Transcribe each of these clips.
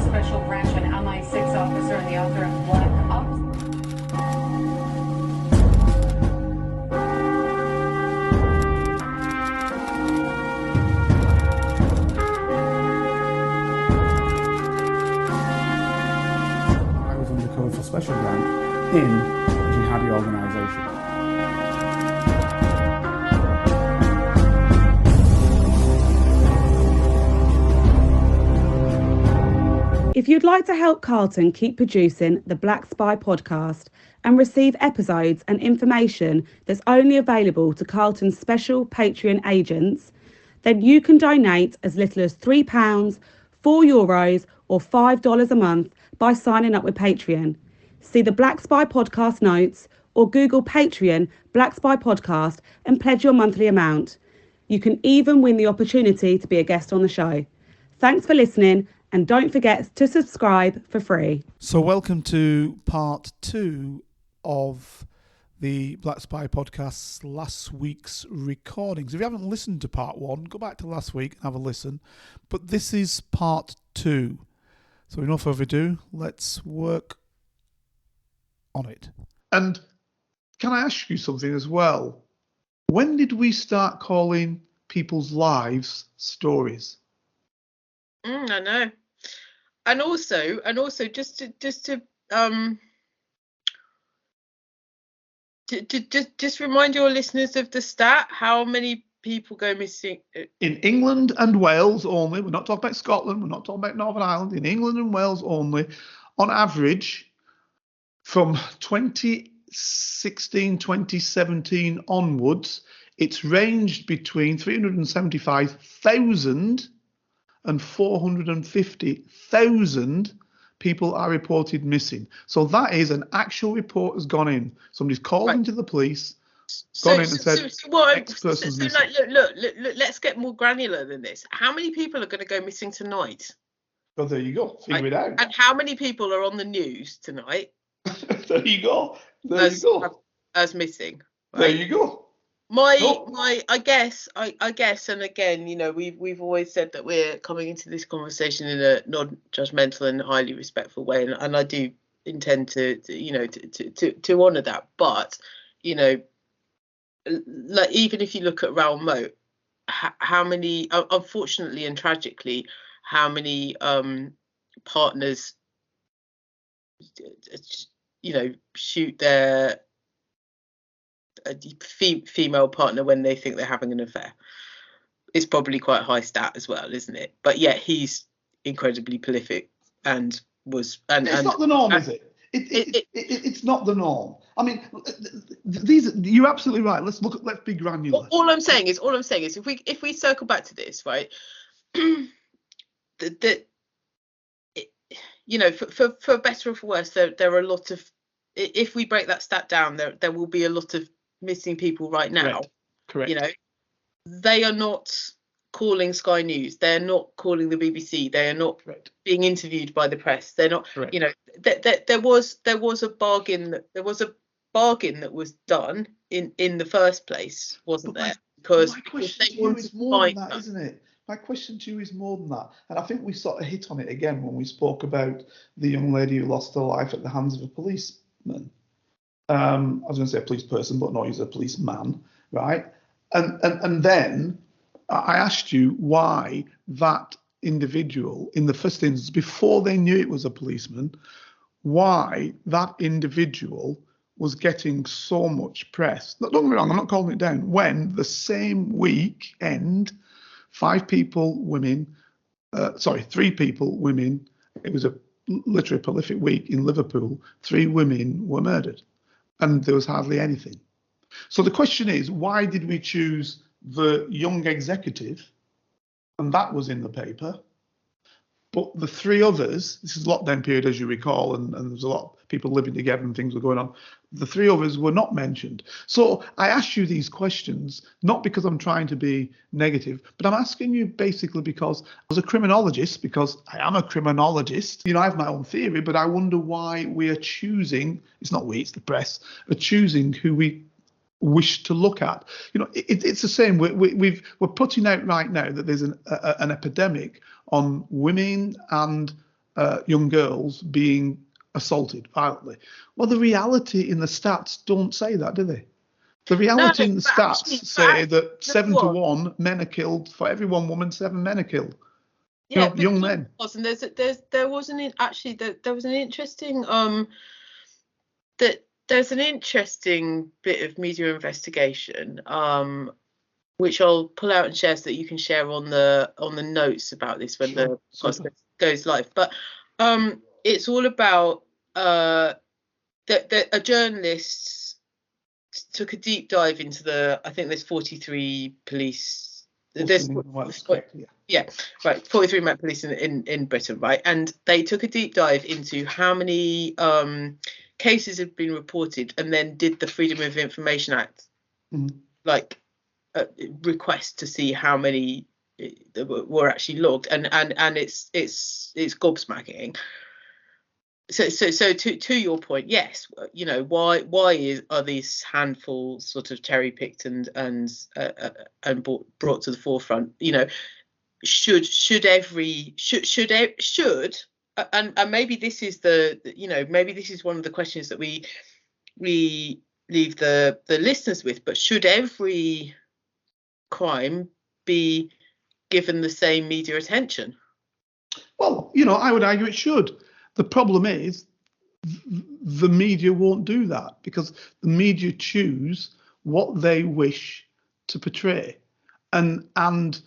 Special Branch and MI6 officer and the author of Black Ops. I was undercover for Special Branch in a jihadi organisation. If you'd like to help Carlton keep producing the Black Spy podcast and receive episodes and information that's only available to Carlton's special Patreon agents, then you can donate as little as £3, €4 or $5 a month by signing up with Patreon. See the Black Spy podcast notes or Google Patreon Black Spy podcast and pledge your monthly amount. You can even win the opportunity to be a guest on the show. Thanks for listening. And don't forget to subscribe for free. So welcome to part 2 of the Black Spy podcast's last week's recordings. If you haven't listened to part 1, go back to last week and have a listen. But this is part 2. So enough further ado, let's work on it. And can I ask you something as well? When did we start calling people's lives stories? I know, and also, just to remind your listeners of the stat: how many people go missing in England and Wales only? We're not talking about Scotland. We're not talking about Northern Ireland. In England and Wales only, on average, from 2016, 2017 onwards, it's ranged between 375,000. and 450,000 people are reported missing. So that is an actual report has gone in. Somebody's called into the police, gone in and said, X person's missing. Look, let's get more granular than this. How many people are going to go missing tonight? Well, there you go. Figure it out. And how many people are on the news tonight? There you go. As missing. Right? There you go. I guess, and again, you know, we've always said that we're coming into this conversation in a non-judgmental and highly respectful way, and I do intend to honour that. But you know, like even if you look at Raoul Moat, how many, unfortunately and tragically, how many partners, you know, shoot their female partner when they think they're having an affair. It's probably quite a high stat as well, isn't it? But yet he's incredibly prolific and was. And it's not the norm, is it? It's not the norm. I mean, these. You're absolutely right. Let's be granular. All I'm saying is, if we circle back to this, right? You know, for better or for worse, there are a lot of. If we break that stat down, there will be a lot of missing people right now. Correct. You know, they are not calling Sky News. They're not calling the BBC. They are not being interviewed by the press. They're not. Correct. You know, there was a bargain. There was a bargain that was done in the first place, wasn't there? Because my question to you is more than that, isn't it? My question to you is more than that, and I think we sort of hit on it again when we spoke about the young lady who lost her life at the hands of a policeman. I was going to say a police person, but no, he's a policeman, right? And then I asked you why that individual, in the first instance, before they knew it was a policeman, why that individual was getting so much press. Don't get me wrong, I'm not calling it down. When the same weekend, 3 people, women. It was a literally prolific week in Liverpool. 3 women were murdered. And there was hardly anything. So the question is, why did we choose the young executive? And that was in the paper. But the 3 others, this is lockdown period, as you recall, and there's a lot of people living together and things were going on. The 3 others were not mentioned. So I asked you these questions, not because I'm trying to be negative, but I'm asking you basically because as a criminologist, because I am a criminologist, you know, I have my own theory, but I wonder why we are choosing, it's not we, it's the press, are choosing who we wish to look at. You know, it's the same. We're putting out right now that there's an epidemic on women and young girls being assaulted violently. Well, the reality in the stats don't say that, do they? The reality in the stats say that 7 to 1 men are killed for every 1 woman, 7 men are killed. Yeah, young men. And there was an interesting there's an interesting bit of media investigation which I'll pull out and share so that you can share on the notes about this when the podcast goes live. But it's all about that a journalist took a deep dive into I think there's 43 police. There's 43 Met Police in Britain, right? And they took a deep dive into how many cases have been reported, and then did the Freedom of Information Act request to see how many were actually logged, and it's gobsmacking. So to your point, yes, why are these handfuls sort of cherry picked and brought to the forefront? Should and maybe this is maybe this is one of the questions that we leave the listeners with, but should every crime be given the same media attention? Well, I would argue it should. The problem is the media won't do that, because the media choose what they wish to portray. And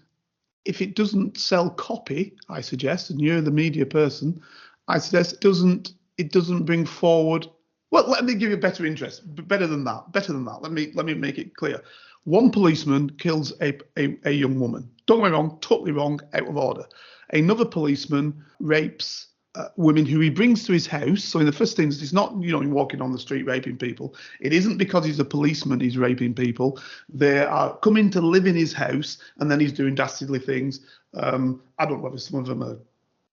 if it doesn't sell copy, I suggest, and you're the media person, I suggest it doesn't bring forward. Well, let me give you a better interest. Better than that. Let me make it clear. One policeman kills a young woman. Don't get me wrong, totally wrong, out of order. Another policeman rapes women who he brings to his house. So in the first instance, it's not, walking on the street raping people. It isn't because he's a policeman he's raping people. They are coming to live in his house, and then he's doing dastardly things. I don't know whether some of them are,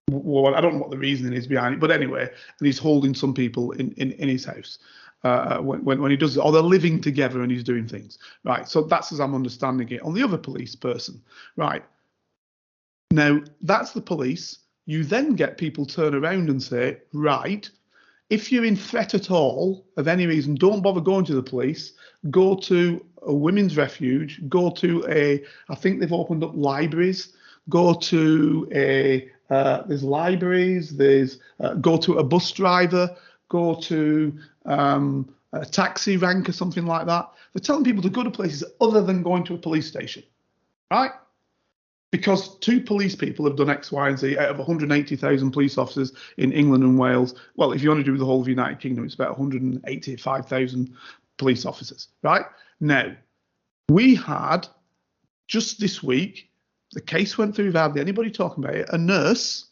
well, I don't know what the reasoning is behind it, but anyway, and he's holding some people in his house when he does it, or they're living together and he's doing things. Right, so that's as I'm understanding it. On the other police person, right, now that's the police. You then get people turn around and say, right, if you're in threat at all of any reason, don't bother going to the police. Go to a women's refuge. Go to I think they've opened up libraries. Go to there's libraries. Go to a bus driver. Go to a taxi rank or something like that. They're telling people to go to places other than going to a police station, right? Because 2 police people have done X, Y, and Z out of 180,000 police officers in England and Wales. Well, if you want to do the whole of the United Kingdom, it's about 185,000 police officers, right? Now, we had, just this week, the case went through without hardly anybody talking about it, a nurse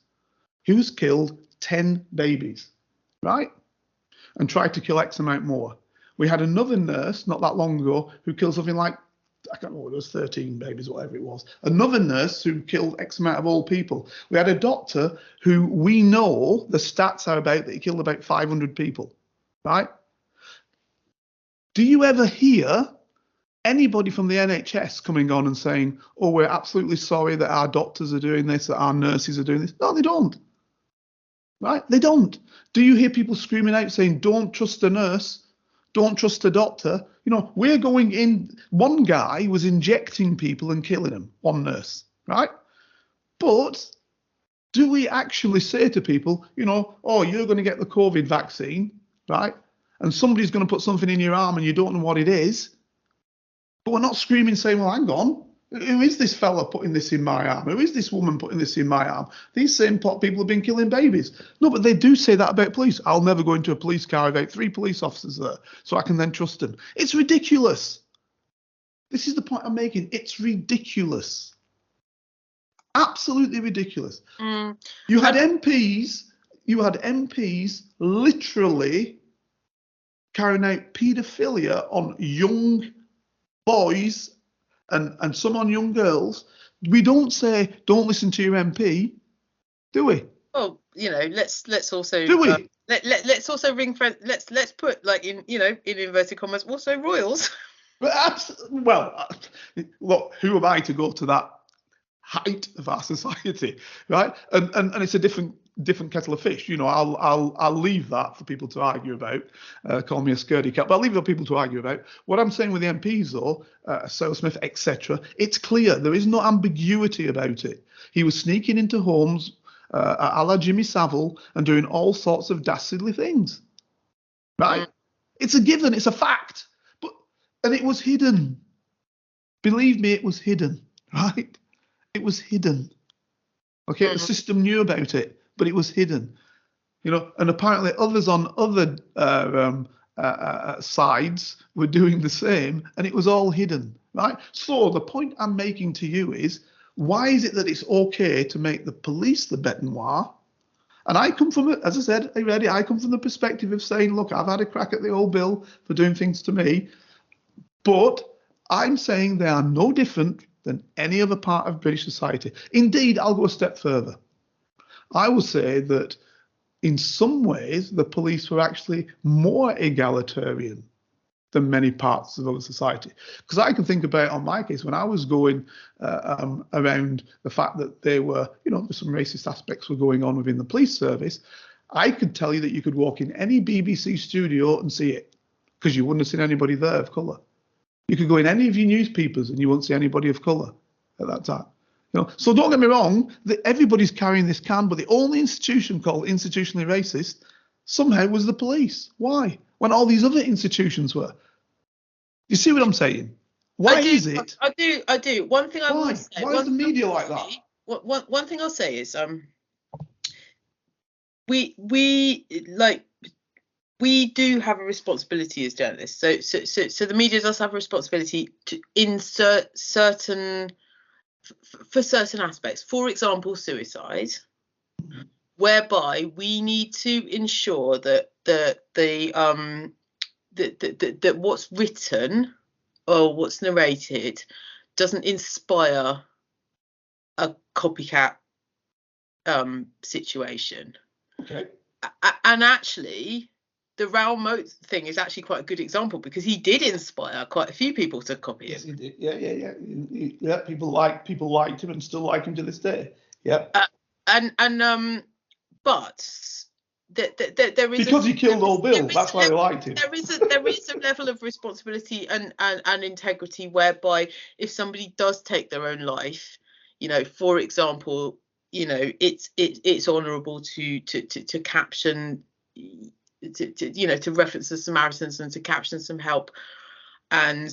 who's killed 10 babies, right? And tried to kill X amount more. We had another nurse not that long ago who killed something like, I can't remember, it was 13 babies, whatever it was. Another nurse who killed X amount of old people. We had a doctor who we know the stats are about that he killed about 500 people, right? Do you ever hear anybody from the NHS coming on and saying, oh, we're absolutely sorry that our doctors are doing this, that our nurses are doing this? No, they don't, right? They don't. Do you hear people screaming out saying, don't trust a nurse? Don't trust a doctor. We're going in. One guy was injecting people and killing them, one nurse, right? But do we actually say to people, oh, you're going to get the COVID vaccine, right? And somebody's going to put something in your arm and you don't know what it is. But we're not screaming saying, well, hang on, who is this fella putting this in my arm? Who is this woman putting this in my arm? These same people have been killing babies. No, but they do say that about police. I'll never go into a police car without 3 police officers there, so I can then trust them. It's ridiculous. This is the point I'm making. It's ridiculous. Absolutely ridiculous. You had MPs literally carrying out paedophilia on young boys and some on young girls. We don't say don't listen to your MP, do we? Well, let's also do we? Let's also ring fence. Let's put in inverted commas also royals. But well, look, who am I to go to that height of our society, right? And it's a different kettle of fish. You know, I'll leave that for people to argue about. Call me a scaredy cat, but I'll leave it for people to argue about. What I'm saying with the MPs, though, Smith, etc., it's clear. There is no ambiguity about it. He was sneaking into homes a la Jimmy Savile and doing all sorts of dastardly things, right? It's a given. It's a fact. And it was hidden. Believe me, it was hidden, right? It was hidden. Okay, the system knew about it, but it was hidden. You know, and apparently others on other sides were doing the same, and it was all hidden, right? So the point I'm making to you is, why is it that it's okay to make the police the bête noire? And I come from, as I said already, I come from the perspective of saying, look, I've had a crack at the old Bill for doing things to me, but I'm saying they are no different than any other part of British society. Indeed, I'll go a step further. I will say that in some ways, the police were actually more egalitarian than many parts of other society. Because I can think about, on my case, when I was going around the fact that there were, you know, some racist aspects were going on within the police service, I could tell you that you could walk in any BBC studio and see it, because you wouldn't have seen anybody there of colour. You could go in any of your newspapers and you won't see anybody of colour at that time. You know, so don't get me wrong, everybody's carrying this can, but the only institution called institutionally racist somehow was the police. Why? When all these other institutions were. You see what I'm saying? Why is it? I do. One thing I will say. Why is the media like that? One thing I'll say is we do have a responsibility as journalists. So the media does have a responsibility to insert certain aspects. For example, suicide, whereby we need to ensure that that what's written or what's narrated doesn't inspire a copycat situation. Okay. And actually, the Raoul Moat thing is actually quite a good example, because he did inspire quite a few people to copy him. Yes, he did. Yeah. People liked him and still like him to this day. Yeah. But there is, because he killed old Bill. That's why they liked him. There is a level of responsibility and integrity whereby if somebody does take their own life, you know, for example, you know, it's honourable to caption. To reference the Samaritans and to caption some help and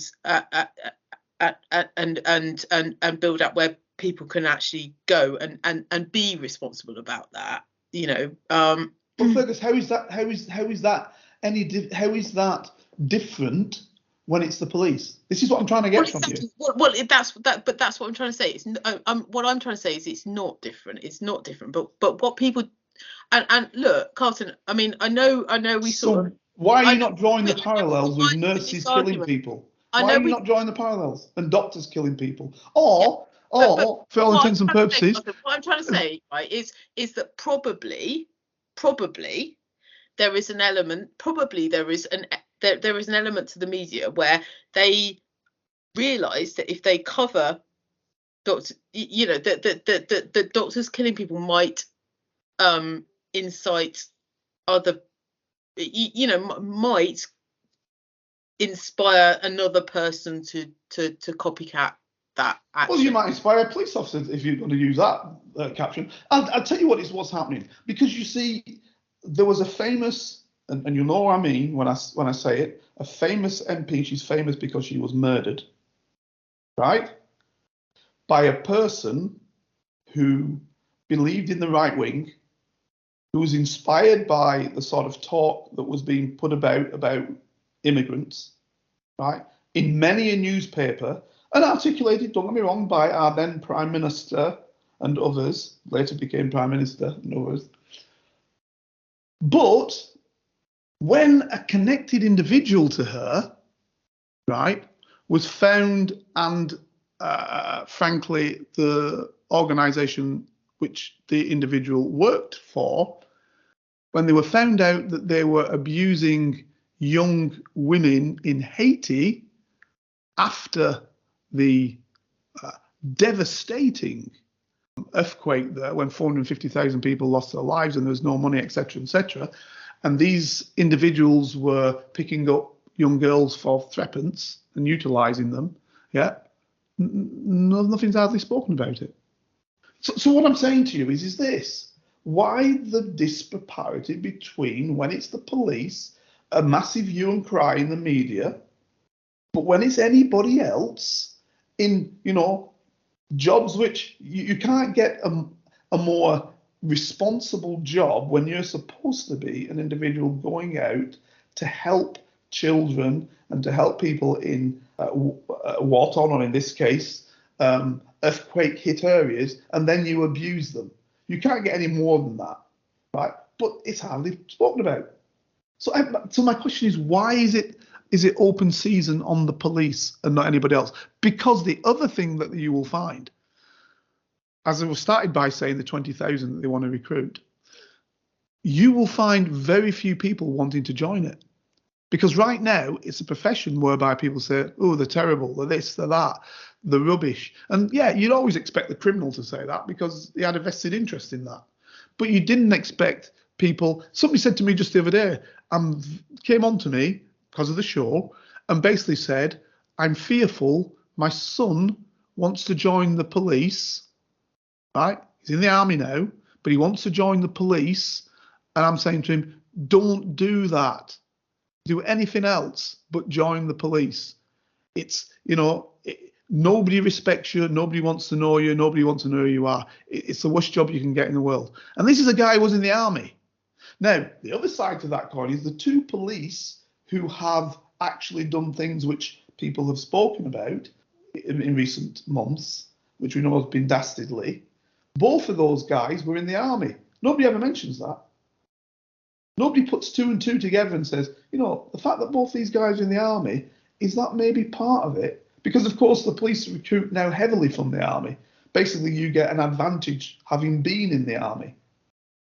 build up where people can actually go and be responsible about that. You know. But Fergus, how is that different when it's the police? This is what I'm trying to get from you. Well, that's what I'm trying to say. It's what I'm trying to say is it's not different. It's not different. But what people. And look, Carlton, I mean, I know we sort of... Why are you not drawing the parallels with nurses killing people? Why are you not drawing the parallels and doctors killing people? Or for all intents and purposes... What I'm trying to say, right, is that probably there is an element, there is an element to the media where they realise that if they cover doctors, you know, that doctors killing people might... incite other, you know, might inspire another person to copycat that action. Well, you might inspire police officers if you're going to use that caption. I'll tell you what's happening, because you see, there was a famous, and you know what I mean when I say it, a famous MP. She's famous because she was murdered, right, by a person who believed in the right wing, who was inspired by the sort of talk that was being put about immigrants, right, in many a newspaper, and articulated, don't get me wrong, by our then Prime Minister and others, later became Prime Minister and others. But when a connected individual to her, right, was found, and frankly, the organisation which the individual worked for, when they were found out that they were abusing young women in Haiti after the devastating earthquake there when 450,000 people lost their lives and there was no money, etc., etc. And these individuals were picking up young girls for threepence and utilising them. Yeah, nothing's hardly spoken about it. So what I'm saying to you is this: why the disparity between when it's the police, a massive hue and cry in the media, but when it's anybody else in, jobs which you can't get a more responsible job when you're supposed to be an individual going out to help children and to help people in war-torn, or in this case, earthquake hit areas, and then you abuse them. You can't get any more than that, right? But it's hardly spoken about. So my question is, why is it open season on the police and not anybody else? Because the other thing that you will find, as I was started by saying the 20,000 that they want to recruit, you will find very few people wanting to join it. Because right now, it's a profession whereby people say, oh, they're terrible, they're this, they're that, they're rubbish. And yeah, you'd always expect the criminal to say that because he had a vested interest in that. But you didn't expect people. Somebody said to me just the other day, came on to me because of the show and basically said, I'm fearful my son wants to join the police, right? He's in the army now, but he wants to join the police. And I'm saying to him, don't do that. Do anything else but join the police. It's, nobody respects you. Nobody wants to know you. Nobody wants to know who you are. It's the worst job you can get in the world. And this is a guy who was in the army. Now, the other side to that coin is the two police who have actually done things which people have spoken about in recent months, which we know has been dastardly. Both of those guys were in the army. Nobody ever mentions that. Nobody puts two and two together and says, the fact that both these guys are in the army, is that maybe part of it? Because, of course, the police recruit now heavily from the army. Basically, you get an advantage having been in the army.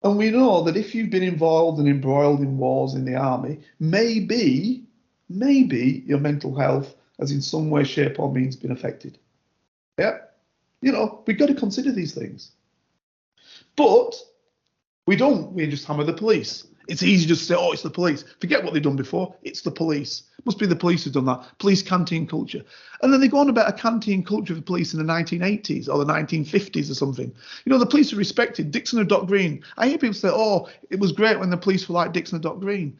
And we know that if you've been involved and embroiled in wars in the army, maybe your mental health has in some way, shape or means been affected. Yeah. We've got to consider these things. But we don't. We just hammer the police. It's easy just to say, oh, it's the police. Forget what they've done before. It's the police. Must be the police who've done that. Police canteen culture. And then they go on about a canteen culture of the police in the 1980s or the 1950s or something. The police are respected. Dixon and Dock Green. I hear people say, oh, it was great when the police were like Dixon and Dock Green.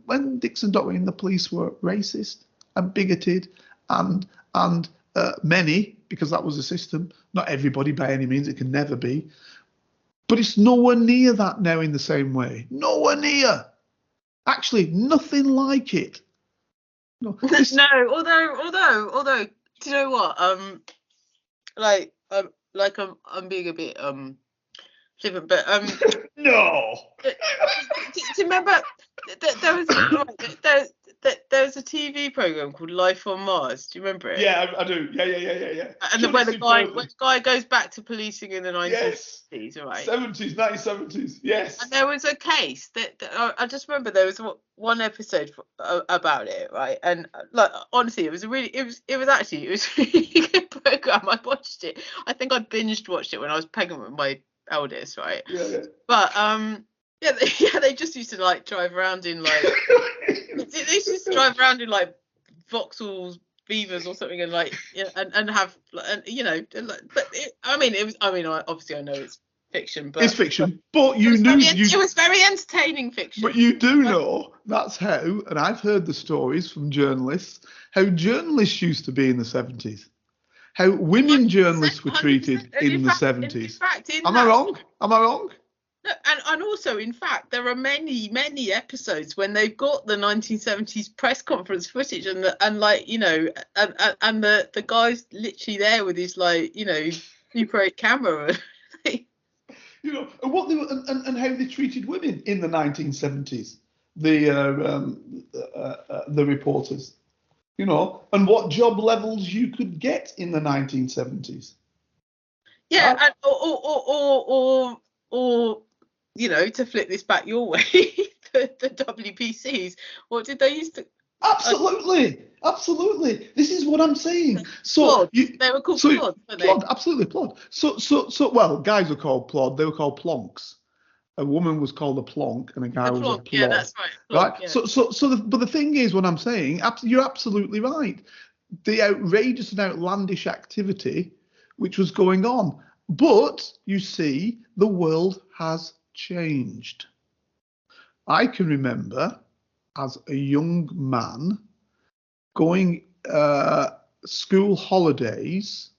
When Dixon and Dock Green, the police were racist and bigoted and many, because that was the system. Not everybody by any means. It can never be. But it's nowhere near that now in the same way. Nowhere near. Actually, nothing like it. No, although, do you know what? I'm being a bit flippant, but no. Do you remember there was a TV program called Life on Mars? Do you remember it? Yeah, I do. Yeah. And then when the guy goes back to policing in the 1970s, right? 1970s, yes. And there was a case that I just remember there was one episode about it, right? And honestly, it was a really good program. I watched it. I think I binged watched it when I was pregnant with my eldest, right? Yeah. But they just used to drive around in they used to drive around in Vauxhalls Beavers or something and and have obviously I know it's fiction, but it's fiction, but it was very entertaining fiction. But you do know that's how, and I've heard the stories from journalists, how journalists used to be in the 70s, how women journalists were treated in the 70s. Am I wrong? And also, in fact, there are many episodes when they've got the 1970s press conference footage and the guy's literally there with his Super 8 camera. And what they were and how they treated women in the 1970s. The reporters, and what job levels you could get in the 1970s. Yeah, and, or to flip this back your way, the WPCs. What did they used to? Absolutely. This is what I'm saying. So they were called plods, weren't they? Plod, absolutely plod. So well, guys were called plod. They were called plonks. A woman was called a plonk, and a guy was a plod. Yeah, that's right. Plonk, right. Yeah. But the thing is, what I'm saying, you're absolutely right. The outrageous and outlandish activity which was going on. But you see, the world has changed. I can remember as a young man going school holidays.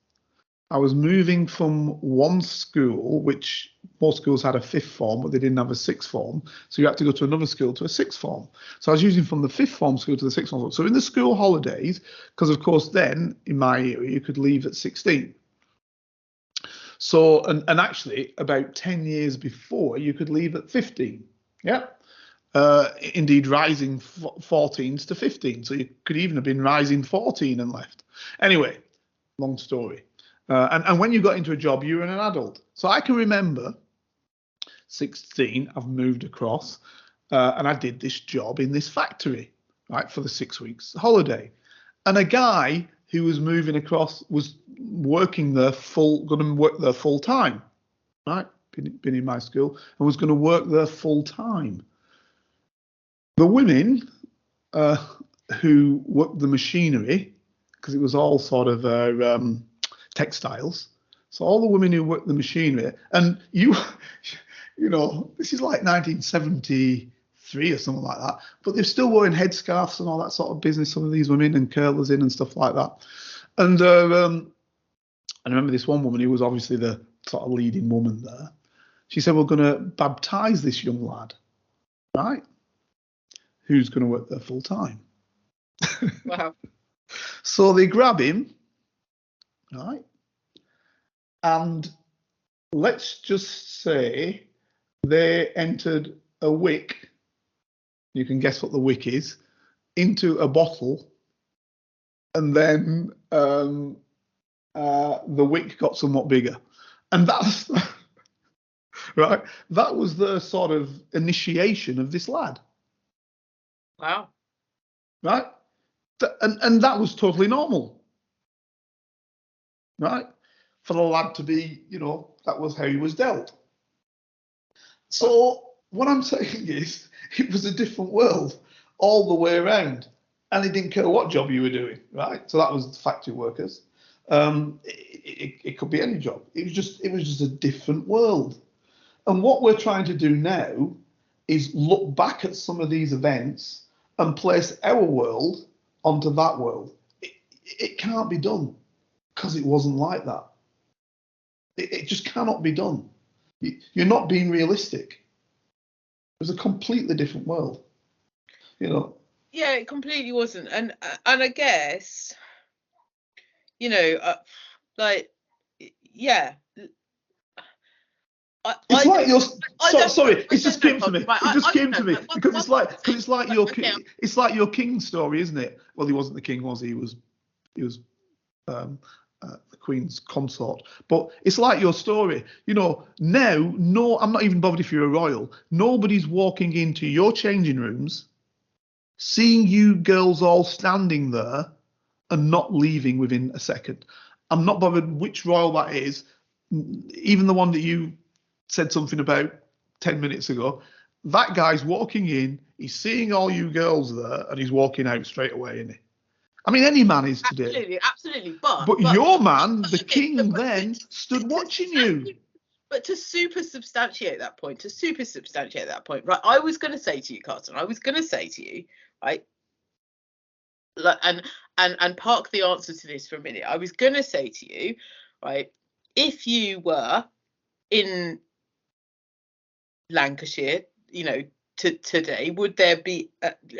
I was moving from one school, which most schools had a fifth form, but they didn't have a sixth form. So you had to go to another school to a sixth form. So I was using from the fifth form school to the sixth form. So in the school holidays, because of course then in my area you could leave at 16. So and actually about 10 years before you could leave at 15. Yeah. Indeed, rising 14s to 15. So you could even have been rising 14 and left. Anyway, long story. And when you got into a job, you were an adult. So I can remember 16, I've moved across and I did this job in this factory, right, for the 6 weeks holiday. And a guy who was moving across was working there going to work there full time, right? Been in my school and was going to work there full time. The women who worked the machinery, because it was all sort of textiles. So all the women who worked the machinery, and you know, this is like 1973 or something like that, but they're still wearing headscarves and all that sort of business, some of these women, and curlers in and stuff like that. And I remember this one woman who was obviously the sort of leading woman there. She said, we're going to baptize this young lad, right? Who's going to work there full time. Wow. So they grab him, right? And let's just say they entered a wick, you can guess what the wick is, into a bottle, and then the wick got somewhat bigger. And that's, right, that was the sort of initiation of this lad. Wow. Right? And that was totally normal. Right? For the lad to be, you know, that was how he was dealt. So what I'm saying is, it was a different world all the way around. And it didn't care what job you were doing, right? So that was factory workers. It could be any job. It was just a different world. And what we're trying to do now is look back at some of these events and place our world onto that world. It can't be done because it wasn't like that. It just cannot be done. You're not being realistic. It was a completely different world, you know. Yeah, it completely wasn't, and I guess, you know, like, yeah. It just came to me. It just came to me because it's like your king story, isn't it? Well, he wasn't the king, was he? He was the Queen's consort. But it's like your story. You know, now, no, I'm not even bothered if you're a royal. Nobody's walking into your changing rooms, seeing you girls all standing there and not leaving within a second. I'm not bothered which royal that is, even the one that you said something about 10 minutes ago. That guy's walking in, he's seeing all you girls there, and he's walking out straight away, isn't he? I mean, any man is today. Absolutely. But your man, the king, then stood watching you. But to super substantiate that point, right? I was going to say to you, Carson, right? Like, and park the answer to this for a minute. I was going to say to you, right, if you were in Lancashire, you know, today, would there be,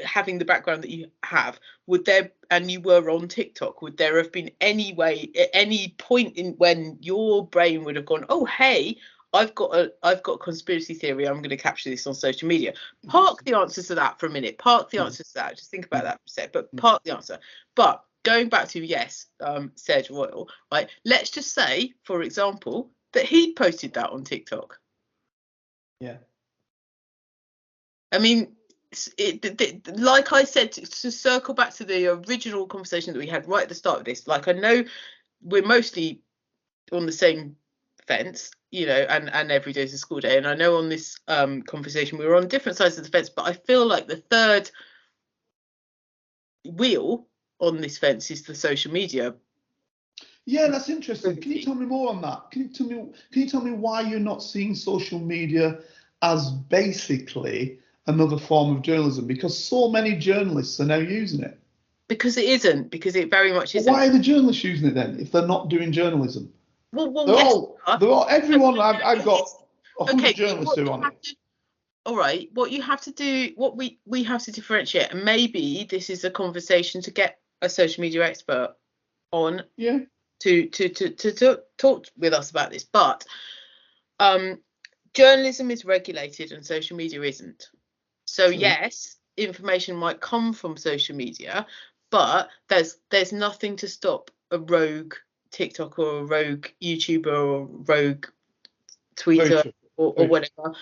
having the background that you have, would there, and you were on TikTok, would there have been any way, at any point in when your brain would have gone, oh hey, I've got a conspiracy theory, I'm going to capture this on social media? Park the answer to that for a minute. Just think about that for a sec, but park the answer. But going back to, yes, Serge Royal, right? Let's just say, for example, that he'd posted that on TikTok. Yeah. I mean, like I said, to circle back to the original conversation that we had right at the start of this, like I know we're mostly on the same fence, you know, and every day is a school day, and I know on this conversation we were on different sides of the fence, but I feel like the third wheel on this fence is the social media. Yeah, that's interesting. Can you tell me more on that? Can you tell me why you're not seeing social media as basically another form of journalism? Because so many journalists are now using it. Because it isn't. Because it very much isn't. Why are the journalists using it then if they're not doing journalism? Well, they're all everyone. I've got 100 okay, journalists who are on it. All right. What you have to do, what we have to differentiate, and maybe this is a conversation to get a social media expert on. Yeah. To talk with us about this, but journalism is regulated and social media isn't. So yes, information might come from social media, but there's nothing to stop a rogue TikToker or a rogue YouTuber or a rogue tweeter or whatever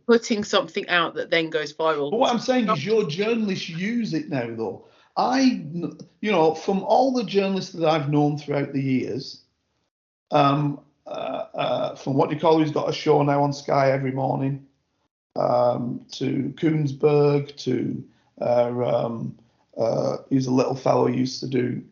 putting something out that then goes viral. But what I'm saying is your journalists use it now, though. From all the journalists that I've known throughout the years, from what you call who's got a show now on Sky every morning, to Koonsberg, to he's a little fellow who used to do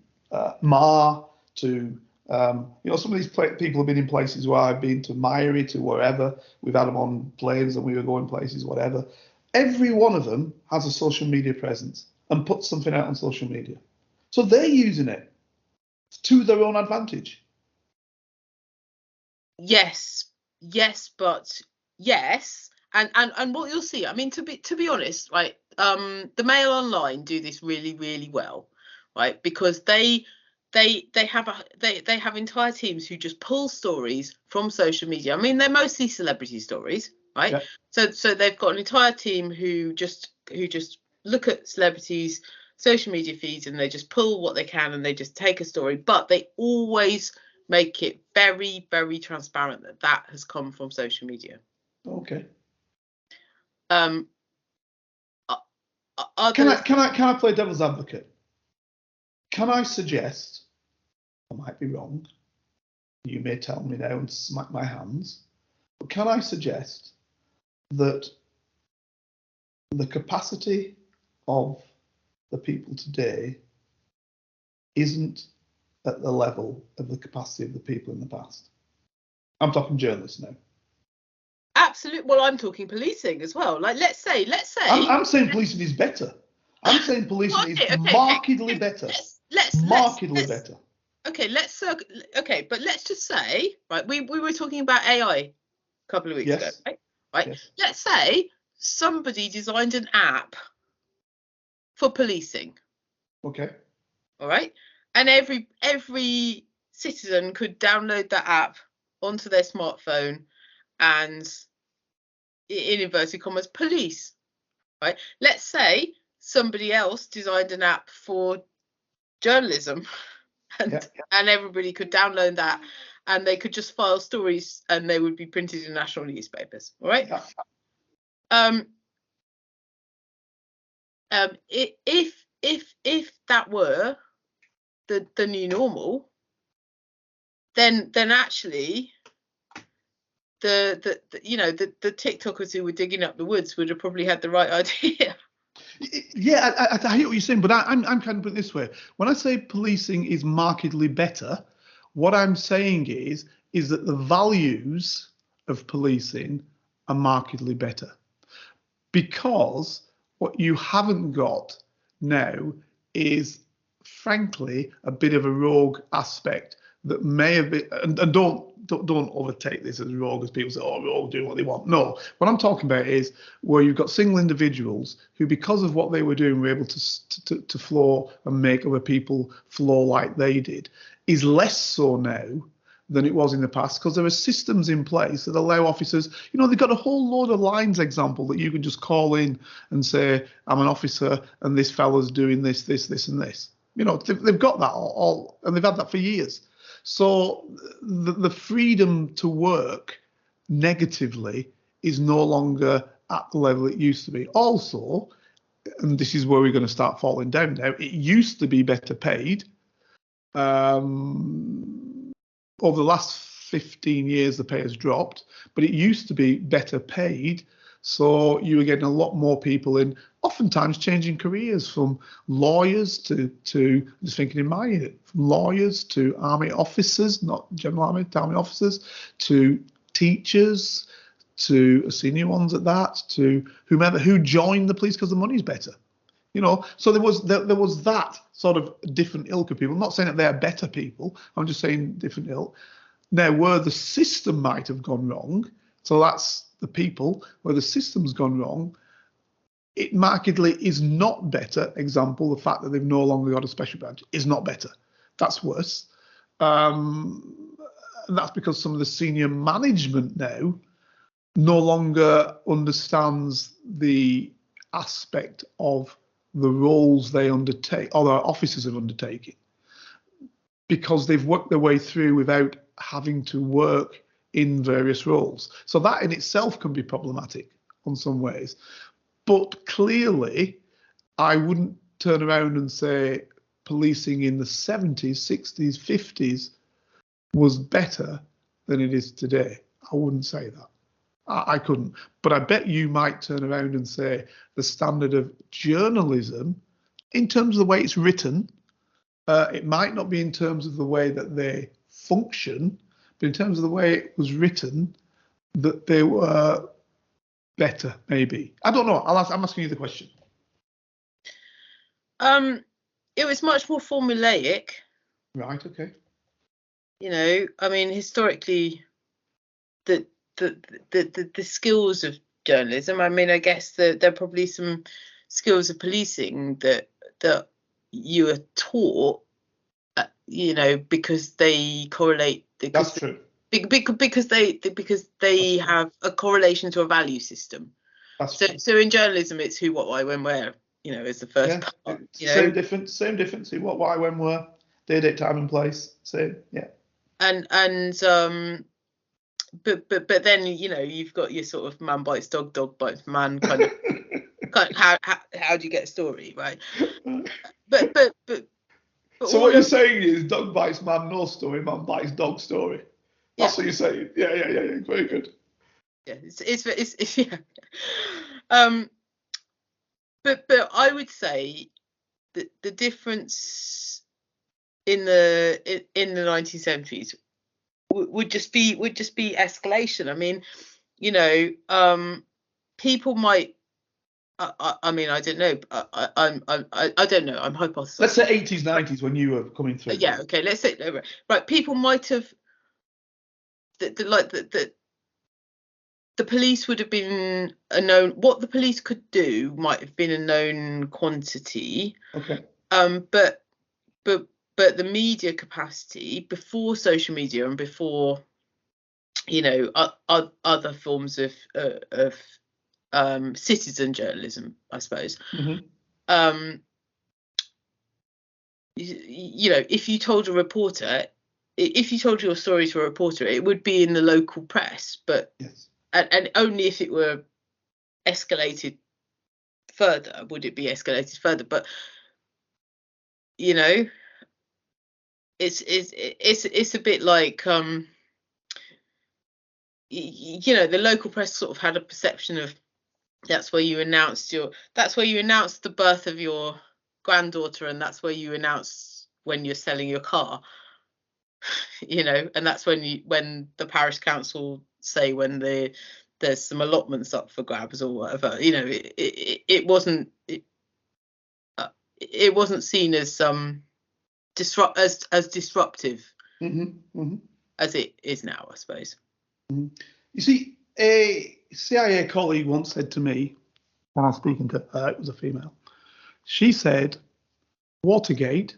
Ma, to some of these people have been in places where I've been, to Myery, to wherever. We've had them on planes and we were going places, whatever. Every one of them has a social media presence and puts something out on social media. So they're using it to their own advantage. Yes. And what you'll see, I mean, to be honest, right, the Mail Online do this really, really well, right? Because they have entire teams who just pull stories from social media. I mean, they're mostly celebrity stories, right? Yeah. So they've got an entire team who just look at celebrities' social media feeds and they just pull what they can and they just take a story, but they always make it very, very transparent that has come from social media. Okay. Can I play devil's advocate? Can I suggest, I might be wrong, you may tell me now and smack my hands, but can I suggest that the capacity of the people today isn't at the level of the capacity of the people in the past? I'm talking journalists now. Absolutely. Well, I'm talking policing as well. Like, let's say. I'm saying policing is better. I'm saying policing is markedly better. Markedly better. Okay, but let's just say, right, we were talking about AI a couple of weeks ago, right? Yes. Let's say somebody designed an app for policing. Okay. All right. And every citizen could download that app onto their smartphone and, in inverted commas, police. Right. Let's say somebody else designed an app for journalism and everybody could download that and they could just file stories and they would be printed in national newspapers. All right. If that were the new normal, then actually the TikTokers who were digging up the woods would have probably had the right idea. Yeah, I hear what you're saying, but I'm kind of putting it this way. When I say policing is markedly better, what I'm saying is that the values of policing are markedly better. Because what you haven't got now is, frankly, a bit of a rogue aspect that may have been, and don't overtake this as rogue as people say, oh, we're all doing what they want. No, what I'm talking about is where you've got single individuals who, because of what they were doing, were able to flow and make other people flow like they did, is less so now than it was in the past, because there are systems in place that allow officers, they've got a whole load of lines example that you can just call in and say, I'm an officer and this fella's doing this, and this. They've got that all, and they've had that for years. So the freedom to work negatively is no longer at the level it used to be. Also, and this is where we're going to start falling down now, it used to be better paid. Over the last 15 years, the pay has dropped, but it used to be better paid. So you were getting a lot more people in, oftentimes changing careers from lawyers to just thinking in my unit, from lawyers to army officers, not general army, to army officers, to teachers, to senior ones at that, to whomever who joined the police because the money's better. You know, so there was that sort of different ilk of people. I'm not saying that they're better people. I'm just saying different ilk. Now, where the system might have gone wrong, so that's the people, where the system's gone wrong, it markedly is not better. Example, the fact that they've no longer got a special branch is not better. That's worse. And that's because some of the senior management now no longer understands the aspect of the roles they undertake, or their officers have undertaken, because they've worked their way through without having to work in various roles. So that in itself can be problematic on some ways. But clearly, I wouldn't turn around and say policing in the 70s, 60s, 50s was better than it is today. I wouldn't say that. I couldn't. But I bet you might turn around and say the standard of journalism, in terms of the way it's written, it might not be in terms of the way that they function, but in terms of the way it was written, that they were better, maybe. I don't know. I'm asking you the question. It was much more formulaic. Right, okay. You know, I mean, historically, the skills of journalism, I mean, I guess there are probably some skills of policing that you are taught, you know, because they correlate. That's true. Because they have a correlation to a value system. That's true. So in journalism, it's who, what, why, when, where. You know, is the first part. You know? Same difference. Who, what, why, when, where. Date, time, and place. Same. Yeah. And but then, you know, you've got your sort of man bites dog, dog bites man kind of. How do you get a story, right? But so what you're saying is dog bites man, no story, man bites dog story. That's what you're saying. Yeah. Very good. Yeah, it's yeah. But I would say that the difference in the 1970s would just be escalation. I mean, you know, people might. I mean, I don't know. I don't know. I'm hypothesizing. Let's say 80s, 90s when you were coming through. Yeah. Okay. Let's say right. People might have the police would have been a known. What the police could do might have been a known quantity. Okay. But the media capacity before social media and before, you know, other forms of citizen journalism, I suppose. Mm-hmm. You know, if you told a reporter, if you told your story to a reporter, it would be in the local press, but yes. And only if it were escalated further would it be escalated further. But you know, it's a bit like you know, the local press sort of had a perception of that's where you announced the birth of your granddaughter, and that's where you announce when you're selling your car, you know, and that's when the parish council say when there's some allotments up for grabs or whatever, you know, it wasn't seen as disruptive as it is now, I suppose. Mm-hmm. You see, a CIA colleague once said to me, when I was speaking to her, it was a female, she said Watergate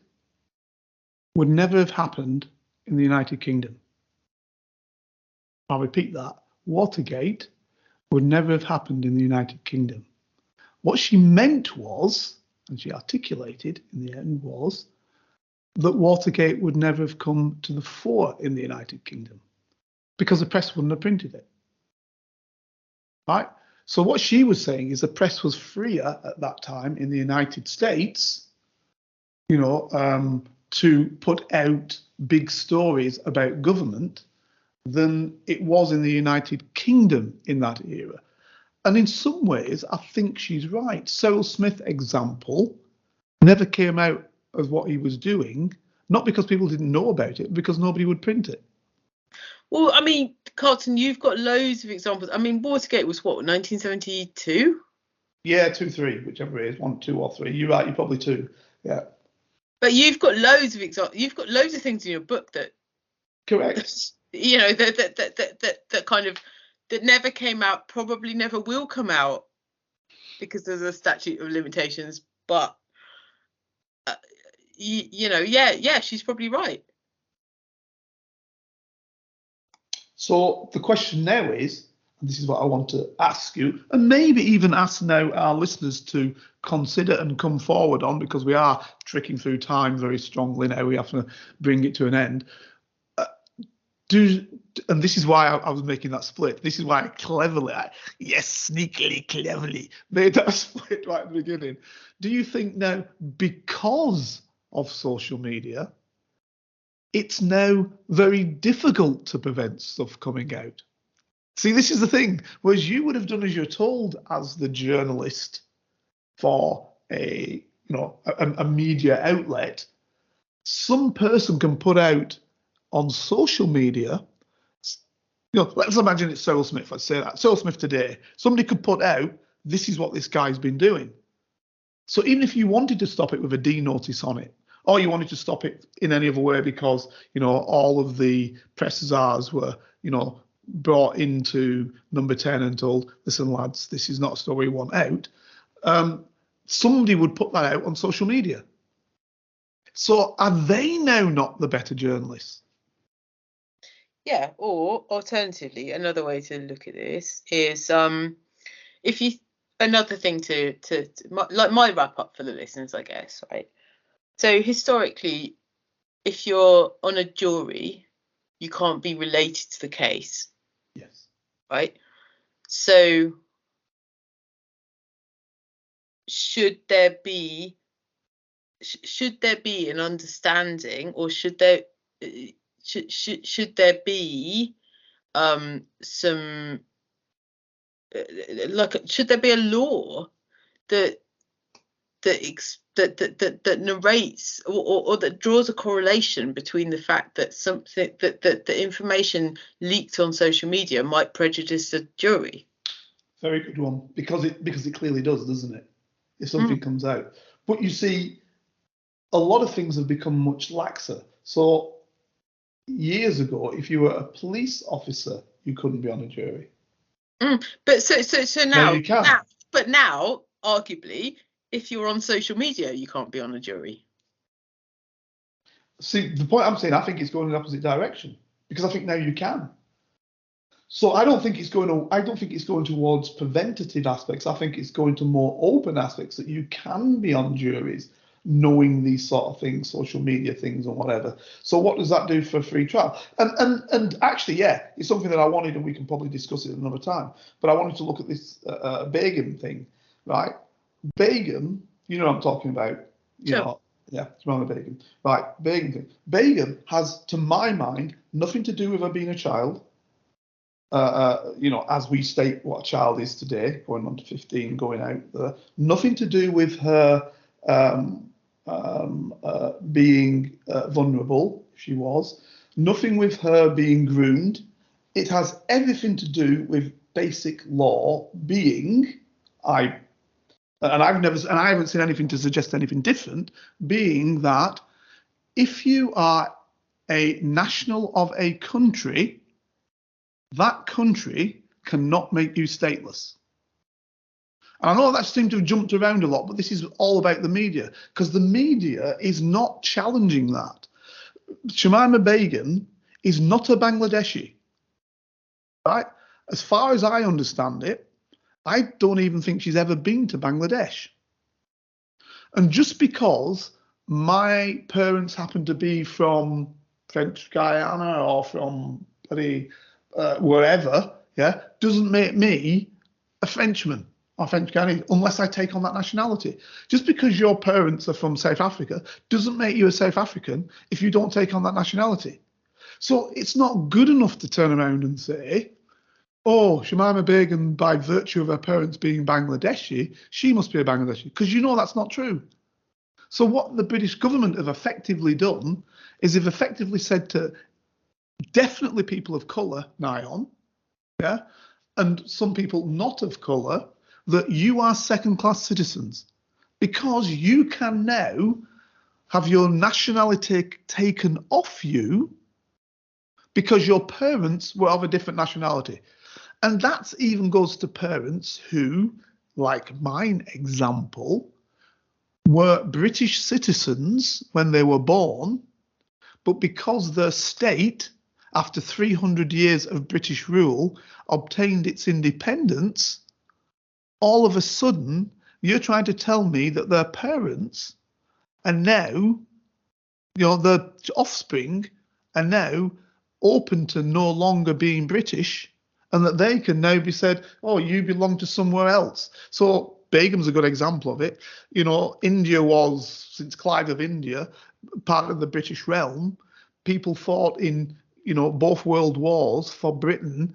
would never have happened in the United Kingdom. I'll repeat that. Watergate would never have happened in the United Kingdom. What she meant was, and she articulated in the end, was that Watergate would never have come to the fore in the United Kingdom because the press wouldn't have printed it. Right? So what she was saying is the press was freer at that time in the United States, to put out big stories about government than it was in the United Kingdom in that era. And in some ways, I think she's right. Cyril Smith example never came out as what he was doing, not because people didn't know about it, because nobody would print it. Well, I mean, Carlton, you've got loads of examples. I mean, Watergate was what, 1972? Yeah, 2, 3, whichever it is, 1, 2, or 3. You're right, you're probably 2. Yeah. But you've got loads of examples. You've got loads of things in your book that, Correct. that kind of that never came out, probably never will come out because there's a statute of limitations. But she's probably right. So the question now is, and this is what I want to ask you, and maybe even ask now our listeners to consider and come forward on, because we are tricking through time very strongly now. We have to bring it to an end. And this is why I was making that split. This is why I sneakily, cleverly made that split right at the beginning. Do you think now, because of social media, it's now very difficult to prevent stuff coming out? See, this is the thing. Whereas you would have done as you're told as the journalist for a media outlet, some person can put out on social media. Let's imagine it's Cyril Smith. Let's say that Cyril Smith today. Somebody could put out, this is what this guy's been doing. So even if you wanted to stop it with a D notice on it, or you wanted to stop it in any other way because, all of the press czars were, brought into Number 10 and told, listen, lads, this is not a story we want out. Somebody would put that out on social media. So are they now not the better journalists? Yeah, or alternatively, another way to look at this is another thing to like my wrap up for the listeners, I guess, right? So historically, if you're on a jury, you can't be related to the case. Yes. Right? So should there be an understanding, or should there be should there be a law that narrates or that draws a correlation between the fact that something that the information leaked on social media might prejudice the jury? Very good one, because it clearly does, doesn't it? If something comes out. But you see, a lot of things have become much laxer. So years ago, if you were a police officer, you couldn't be on a jury. But so now you can. Now, arguably, if you're on social media, you can't be on a jury. See, the point I'm saying, I think it's going in the opposite direction, because I think now you can. So I don't think it's going towards preventative aspects. I think it's going to more open aspects, that you can be on juries knowing these sort of things, social media things and whatever. So what does that do for a free trial? And actually, yeah, it's something that I wanted, and we can probably discuss it another time, but I wanted to look at this Begum thing, right? Begum, you know what I'm talking about. Yeah, Shemima Begum. Right, Begum thing. Begum has, to my mind, nothing to do with her being a child. As we state what a child is today, going on to 15, going out there. Nothing to do with her being vulnerable, if she was. Nothing with her being groomed. It has everything to do with basic law being, I haven't seen anything to suggest anything different, being that if you are a national of a country, that country cannot make you stateless. And I know that seemed to have jumped around a lot, but this is all about the media, because the media is not challenging that. Shemima Begum is not a Bangladeshi, right? As far as I understand it, I don't even think she's ever been to Bangladesh. And just because my parents happen to be from French Guiana or from wherever, yeah, doesn't make me a Frenchman or French Chinese unless I take on that nationality. Just because your parents are from South Africa doesn't make you a South African if you don't take on that nationality. So it's not good enough to turn around and say, oh, Shamima Begum, by virtue of her parents being Bangladeshi, she must be a Bangladeshi, because you know that's not true. So what the British government have effectively done is they've effectively said to definitely people of colour, nigh on, yeah, and some people not of colour, that you are second-class citizens because you can now have your nationality taken off you because your parents were of a different nationality. And that even goes to parents who, like mine example, were British citizens when they were born, but because their state, after 300 years of British rule, obtained its independence, all of a sudden, you're trying to tell me that their parents are now, their offspring are now open to no longer being British, and that they can now be said, oh, you belong to somewhere else. So Begum's a good example of it. India was, since Clive of India, part of the British realm. People fought in, both world wars for Britain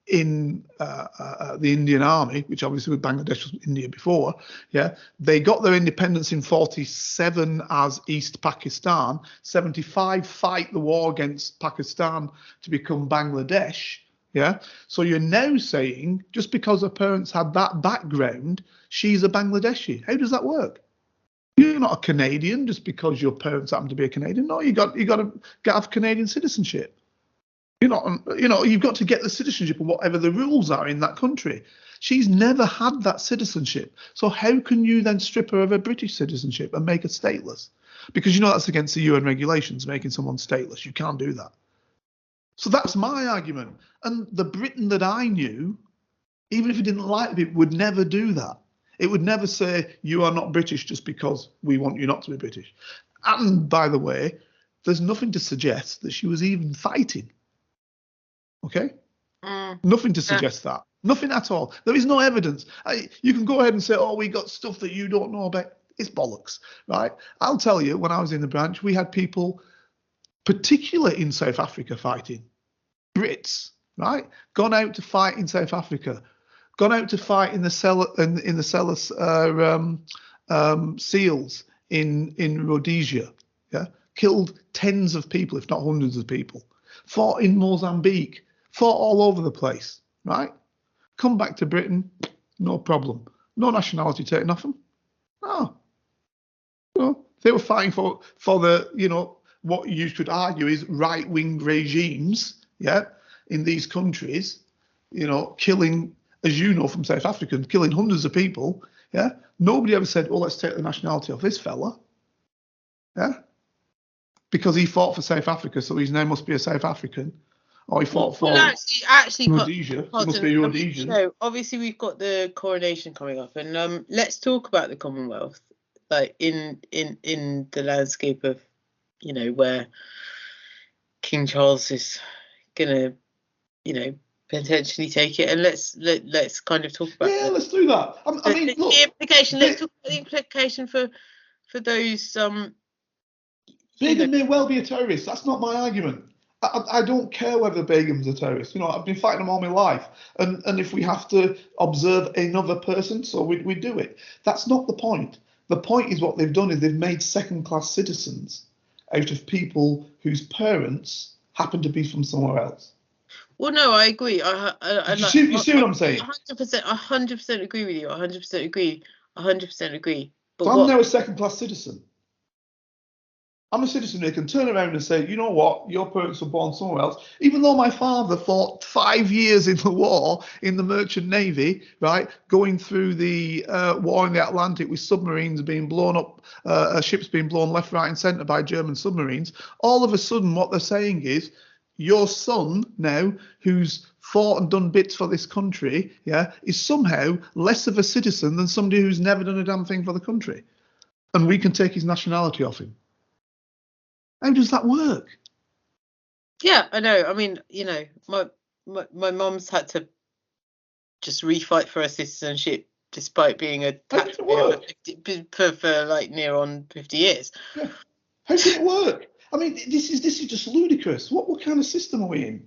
in the Indian Army, which obviously was Bangladesh was India before. Yeah, they got their independence in 47 as East Pakistan. 75 fight the war against Pakistan to become Bangladesh. Yeah, so you're now saying just because her parents had that background, she's a Bangladeshi. How does that work? You're not a Canadian just because your parents happen to be a Canadian. No, you got to have Canadian citizenship. You've got to get the citizenship of whatever the rules are in that country. She's never had that citizenship. So how can you then strip her of her British citizenship and make her stateless? Because that's against the UN regulations, making someone stateless. You can't do that. So that's my argument. And the Britain that I knew, even if it didn't like it, would never do that. It would never say, you are not British just because we want you not to be British. And by the way, there's nothing to suggest that she was even fighting. Okay? Nothing to suggest that. Nothing at all. There is no evidence. You can go ahead and say, oh, we got stuff that you don't know about. It's bollocks, right? I'll tell you, when I was in the branch, we had people, particularly in South Africa, fighting. Brits, right? Gone out to fight in South Africa. Gone out to fight in the seals in Rhodesia. Yeah, killed tens of people, if not hundreds of people. Fought in Mozambique. Fought all over the place. Right? Come back to Britain, no problem. No nationality taken off them. No. They were fighting for the what you could argue is right-wing regimes. Yeah, in these countries, killing, as you know from South Africa, killing hundreds of people. Yeah, nobody ever said, "Oh, let's take the nationality of this fella." Yeah, because he fought for South Africa, so he now must be a South African. Or he fought for actually Rhodesia. He must be Rhodesian. So obviously we've got the coronation coming up, and let's talk about the Commonwealth, like in the landscape of, where King Charles is gonna, potentially take it, and let's kind of talk about. Yeah, let's do that. The implication. Let's talk about the implication for those. Begum may well be a terrorist. That's not my argument. I don't care whether Begum's a terrorist. I've been fighting them all my life, and if we have to observe another person, so we do it. That's not the point. The point is what they've done is they've made second-class citizens out of people whose parents happen to be from somewhere else. Well, no, I agree. You see what I'm saying? 100% agree with you. 100% agree. 100% agree. But so I'm now a second-class citizen. I'm a citizen who can turn around and say, you know what, your parents were born somewhere else. Even though my father fought 5 years in the war in the Merchant Navy, right, going through the war in the Atlantic with submarines being blown up, ships being blown left, right, and centre by German submarines. All of a sudden, what they're saying is, your son now, who's fought and done bits for this country, yeah, is somehow less of a citizen than somebody who's never done a damn thing for the country, and we can take his nationality off him. How does that work? Yeah, I know. I mean, my mum's had to just refight for her citizenship despite being a taxpayer for like near on 50 years. Yeah. How can it work? I mean, this is just ludicrous. What kind of system are we in?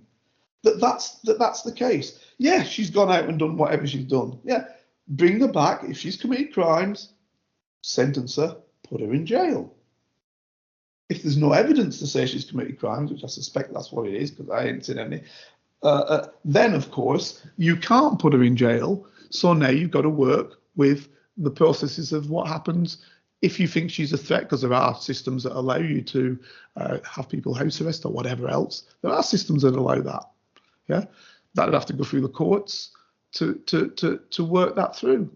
That's the case. Yeah, she's gone out and done whatever she's done. Yeah, bring her back. If she's committed crimes, sentence her, put her in jail. If there's no evidence to say she's committed crimes, which I suspect that's what it is because I ain't seen any, then of course you can't put her in jail. So now you've got to work with the processes of what happens if you think she's a threat, because there are systems that allow you to have people house arrest or whatever else. There are systems that allow that. Yeah, that'd have to go through the courts to work that through,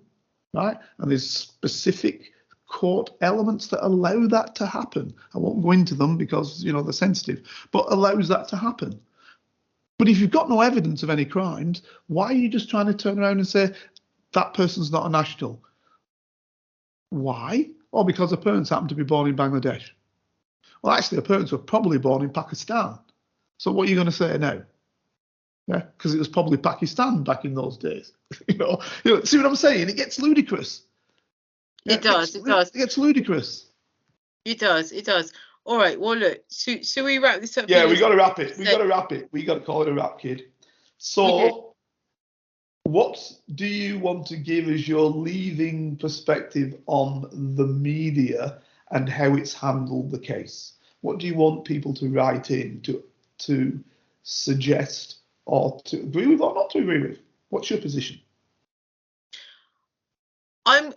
right? And there's specific court elements that allow that to happen. I won't go into them because they're sensitive, but allows that to happen. But if you've got no evidence of any crimes, why are you just trying to turn around and say that person's not a national? Why? Or because her parents happen to be born in Bangladesh. Well, actually, her parents were probably born in Pakistan. So what are you going to say now? Yeah, because it was probably Pakistan back in those days. See what I'm saying? It gets ludicrous. Yeah, it does. It gets ludicrous. It does. All right. Well, look. Should we wrap this up? Yeah, we got to wrap it. We got to call it a wrap, kid. So, what do you want to give as your leaving perspective on the media and how it's handled the case? What do you want people to write in to suggest or to agree with or not to agree with? What's your position? I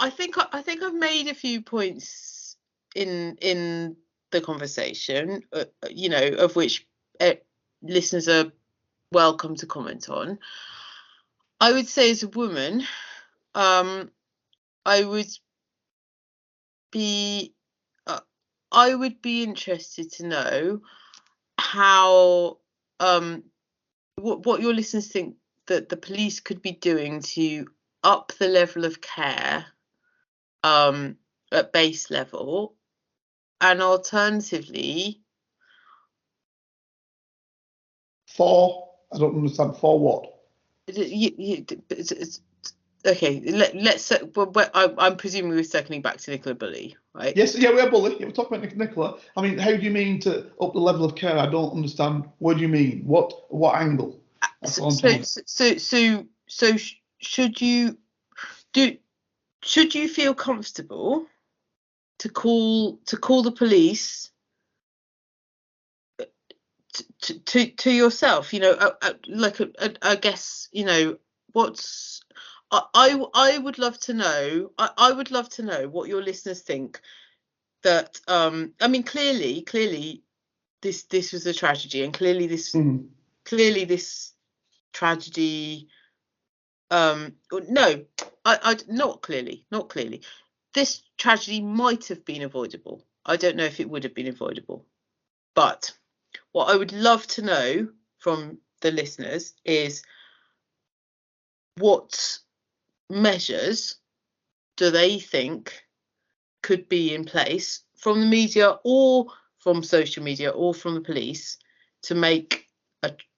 think I've made a few points in the conversation, of which listeners are welcome to comment on. I would say, as a woman, I would be interested to know how what your listeners think that the police could be doing to up the level of care at base level, and alternatively, I don't understand, for what? Okay, let's. I'm presuming we're circling back to Nicola Bulley, right? Yes, yeah, we're Bulley. Yeah, we're talking about Nicola. I mean, how do you mean to up the level of care? I don't understand. What do you mean? What angle? So should you feel comfortable to call the police to yourself? I guess what's. I would love to know. I would love to know what your listeners think. That I mean, clearly, this was a tragedy, and clearly this tragedy. No, I not clearly. This tragedy might have been avoidable. I don't know if it would have been avoidable, but what I would love to know from the listeners is what measures do they think could be in place from the media or from social media or from the police to make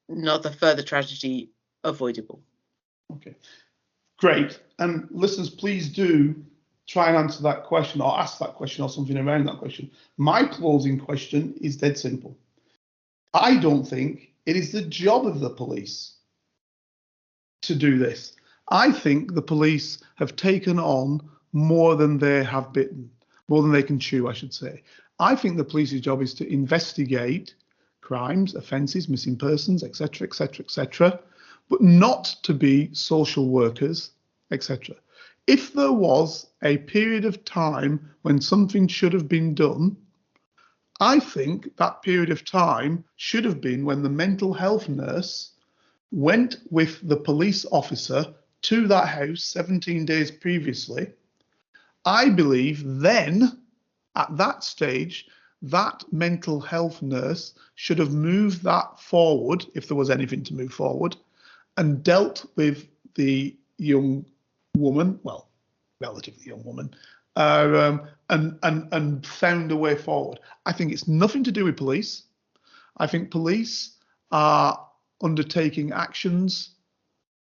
another further tragedy avoidable. Okay, great. And listeners, please do try and answer that question or ask that question or something around that question. My closing question is dead simple. I don't think it is the job of the police to do this. I think the police have taken on more than they have bitten, more than they can chew, I should say. I think the police's job is to investigate crimes, offences, missing persons, etc., etc., etc., but not to be social workers, etc. If there was a period of time when something should have been done, I think that period of time should have been when the mental health nurse went with the police officer to that house 17 days previously. I believe then, at that stage, that mental health nurse should have moved that forward, if there was anything to move forward, and dealt with the young woman, well, relatively young woman, and found a way forward. I think it's nothing to do with police. I think police are undertaking actions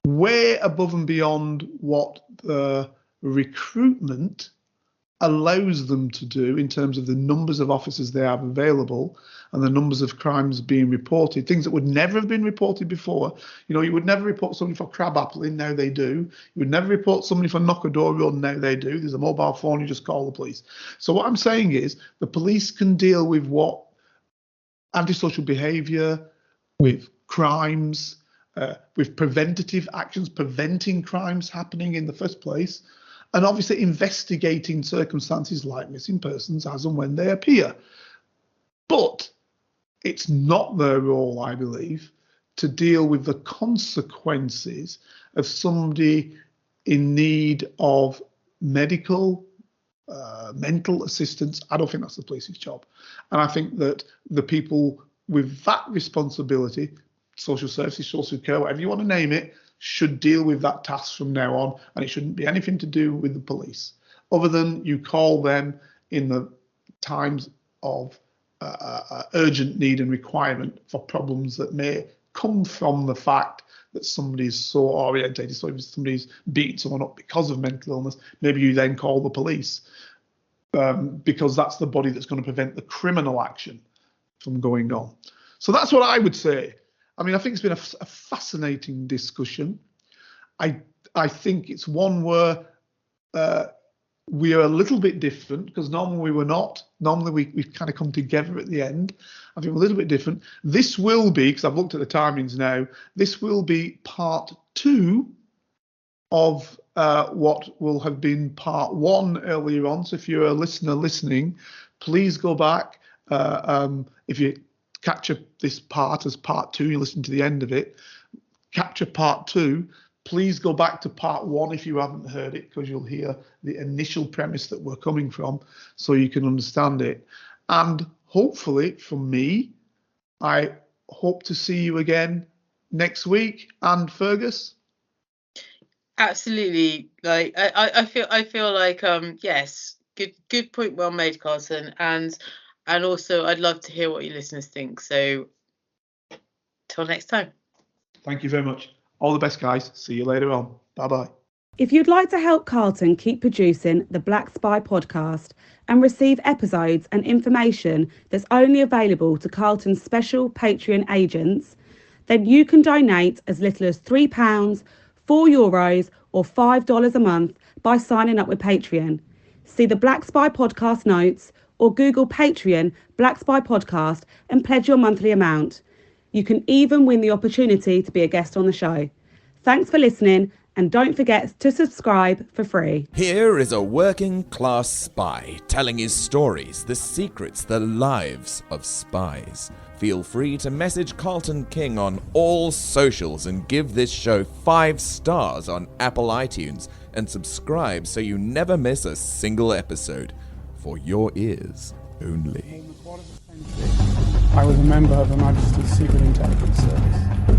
way above and beyond what the recruitment allows them to do in terms of the numbers of officers they have available and the numbers of crimes being reported, things that would never have been reported before. You know, you would never report somebody for crab appling, now they do. You would never report somebody for knock a door run, now they do. There's a mobile phone, you just call the police. So what I'm saying is the police can deal with what antisocial behaviour, with crimes, with preventative actions, preventing crimes happening in the first place, and obviously investigating circumstances like missing persons as and when they appear. But it's not their role, I believe, to deal with the consequences of somebody in need of medical, mental assistance. I don't think that's the police's job. And I think that the people with that responsibility, social services, social care, whatever you want to name it, should deal with that task from now on, and it shouldn't be anything to do with the police, other than you call them in the times of urgent need and requirement for problems that may come from the fact that somebody's so orientated. So if somebody's beaten someone up because of mental illness, maybe you then call the police, because that's the body that's going to prevent the criminal action from going on. So that's what I would say. I mean, I think it's been a fascinating discussion. I think it's one where we are a little bit different, because normally we were not. Normally we kind of come together at the end. I think we're a little bit different. This will be, because I've looked at the timings now, this will be part 2 of what will have been part 1 earlier on. So if you're a listener listening, please go back. If you capture this part as part 2, you listen to the end of it, capture part 2, please go back to part 1 if you haven't heard it, because you'll hear the initial premise that we're coming from, so you can understand it. And hopefully, from me, I hope to see you again next week. And Fergus? Absolutely. Like I feel like yes, good point, well made, Carlton. And also, I'd love to hear what your listeners think. So, till next time. Thank you very much. All the best, guys. See you later on. Bye-bye. If you'd like to help Carlton keep producing the Black Spy podcast and receive episodes and information that's only available to Carlton's special Patreon agents, then you can donate as little as £3, €4, or $5 a month by signing up with Patreon. See the Black Spy podcast notes, or Google Patreon Black Spy Podcast and pledge your monthly amount. You can even win the opportunity to be a guest on the show. Thanks for listening, and don't forget to subscribe for free. Here is a working class spy telling his stories, the secrets, the lives of spies. Feel free to message Carlton King on all socials and give this show 5 stars on Apple iTunes and subscribe so you never miss a single episode. For your ears only. I was a member of Her Majesty's Secret Intelligence Service.